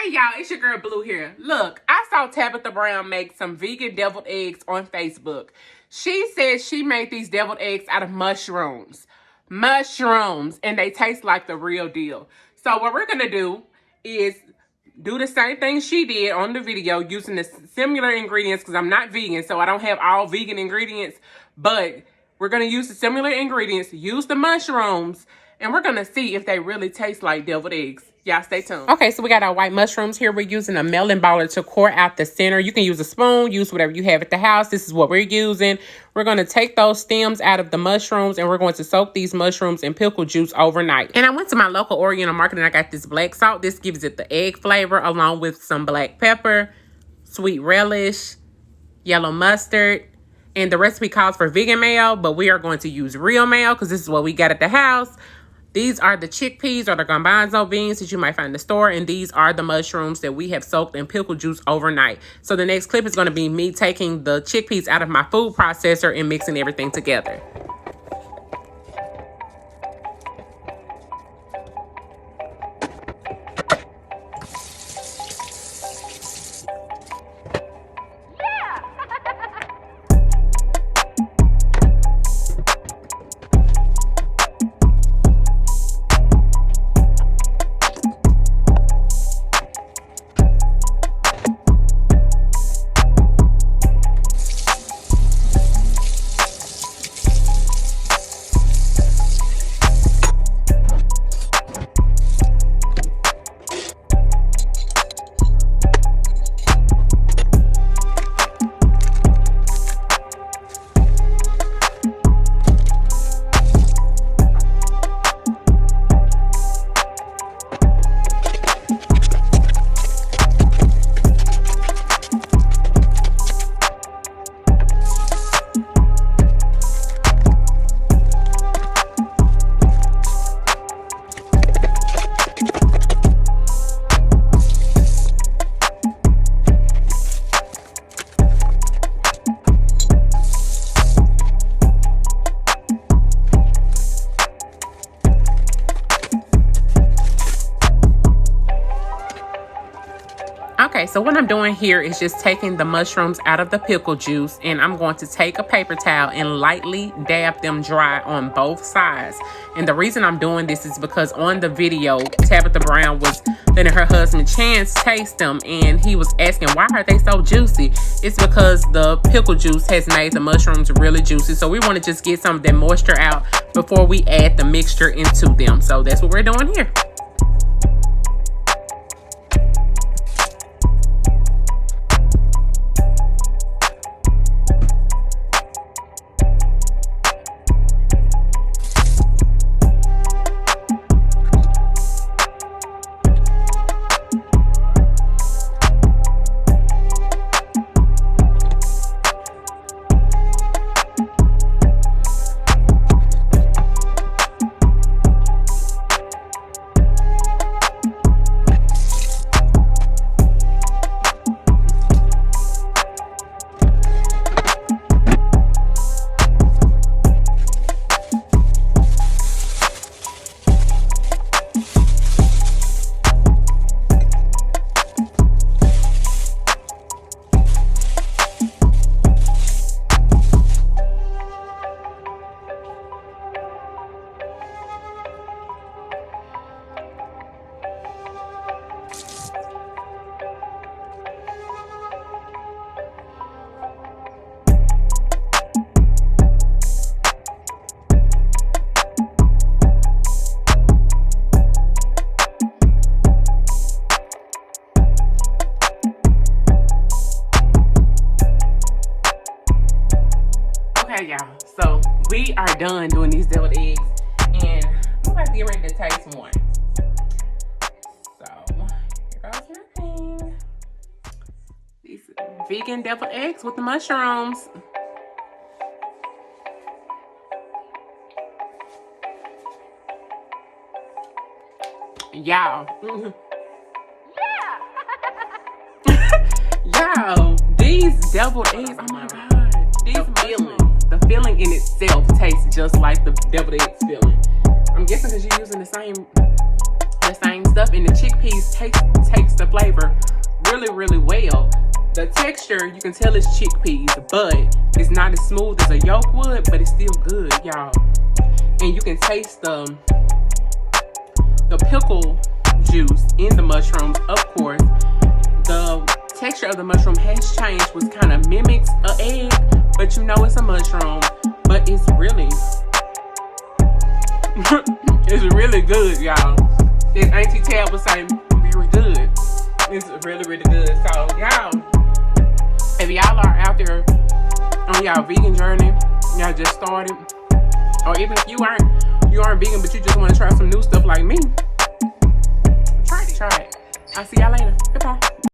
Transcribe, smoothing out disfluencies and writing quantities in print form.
Hey y'all, it's your girl Blue here. Look, I saw Tabitha Brown make some vegan deviled eggs on Facebook. She said she made these deviled eggs out of mushrooms. Mushrooms, and they taste like the real deal. So what we're gonna do is do the same thing she did on the video using the similar ingredients, because I'm not vegan, so I don't have all vegan ingredients, but we're gonna use the similar ingredients, use the mushrooms, and we're gonna see if they really taste like deviled eggs. Y'all stay tuned. Okay, so we got our white mushrooms here. We're using a melon baller to core out the center. You can use a spoon, use whatever you have at the house. This is what we're using. We're going to take those stems out of the mushrooms, and we're going to soak these mushrooms in pickle juice overnight. And I went to my local Oriental market, and I got this black salt. This gives it the egg flavor, along with some black pepper, sweet relish, yellow mustard. And the recipe calls for vegan mayo, but we are going to use real mayo because this is what we got at the house. These are the chickpeas or the garbanzo beans that you might find in the store. And these are the mushrooms that we have soaked in pickle juice overnight. So the next clip is going to be me taking the chickpeas out of my food processor and mixing everything together. Okay, so what I'm doing here is just taking the mushrooms out of the pickle juice, and I'm going to take a paper towel and lightly dab them dry on both sides. And the reason I'm doing this is because on the video, Tabitha Brown was letting her husband Chance taste them, and he was asking, why are they so juicy? It's because the pickle juice has made the mushrooms really juicy. So we want to just get some of that moisture out before we add the mixture into them. So that's what we're doing here. Okay, y'all, so we are done doing these deviled eggs, and I'm about to get ready to taste one. So here goes nothing. These vegan deviled eggs with the mushrooms. Y'all. Y'all, these deviled eggs, oh my God. These mushrooms. The filling in itself tastes just like the deviled eggs filling. I'm guessing because you're using the same the same stuff, and the chickpeas takes the flavor really, really well. The texture, you can tell it's chickpeas, but it's not as smooth as a yolk would, but it's still good, y'all. And you can taste the pickle juice in the mushrooms. Of course, the texture of the mushroom has changed, which kind of mimics an egg, but you know it's a mushroom. But it's really, it's really good, y'all. As Auntie Tab would say, very good. It's really, really good. So, y'all, if y'all are out there on y'all vegan journey, y'all just started, or even if you aren't vegan, but you just want to try some new stuff like me, try it. I'll see y'all later. Goodbye.